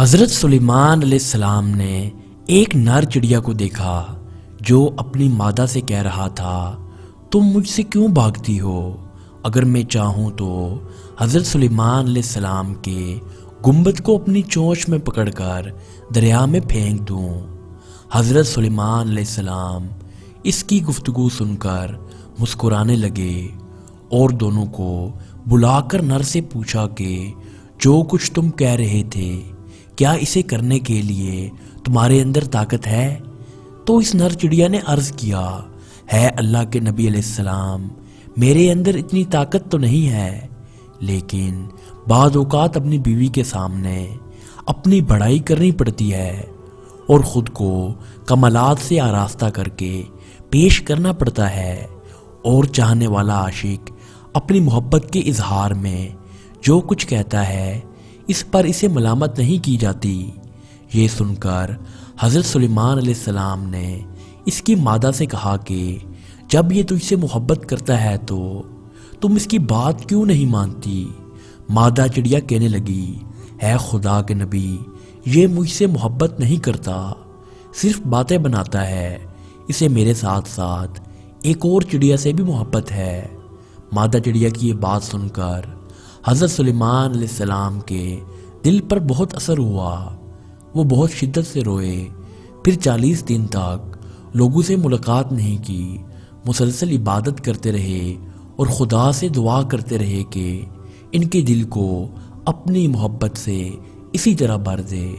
حضرت سلیمان علیہ السلام نے ایک نر چڑیا کو دیکھا جو اپنی مادہ سے کہہ رہا تھا، تم مجھ سے کیوں بھاگتی ہو؟ اگر میں چاہوں تو حضرت سلیمان علیہ السلام کے گنبد کو اپنی چونچ میں پکڑ کر دریا میں پھینک دوں۔ حضرت سلیمان علیہ السلام اس کی گفتگو سن کر مسکرانے لگے اور دونوں کو بلا کر نر سے پوچھا کہ جو کچھ تم کہہ رہے تھے کیا اسے کرنے کے لیے تمہارے اندر طاقت ہے؟ تو اس نر چڑیا نے عرض کیا، ہے اللہ کے نبی علیہ السلام، میرے اندر اتنی طاقت تو نہیں ہے، لیکن بعض اوقات اپنی بیوی کے سامنے اپنی بڑائی کرنی پڑتی ہے اور خود کو کمالات سے آراستہ کر کے پیش کرنا پڑتا ہے، اور چاہنے والا عاشق اپنی محبت کے اظہار میں جو کچھ کہتا ہے اس پر اسے ملامت نہیں کی جاتی۔ یہ سن کر حضرت سلیمان علیہ السلام نے اس کی مادہ سے کہا کہ جب یہ تجھ سے محبت کرتا ہے تو تم اس کی بات کیوں نہیں مانتی؟ مادہ چڑیا کہنے لگی، اے خدا کے نبی، یہ مجھ سے محبت نہیں کرتا، صرف باتیں بناتا ہے، اسے میرے ساتھ ساتھ ایک اور چڑیا سے بھی محبت ہے۔ مادہ چڑیا کی یہ بات سن کر حضرت سلیمان علیہ السلام کے دل پر بہت اثر ہوا، وہ بہت شدت سے روئے، پھر 40 دن تک لوگوں سے ملاقات نہیں کی، مسلسل عبادت کرتے رہے اور خدا سے دعا کرتے رہے کہ ان کے دل کو اپنی محبت سے اسی طرح بھر دے۔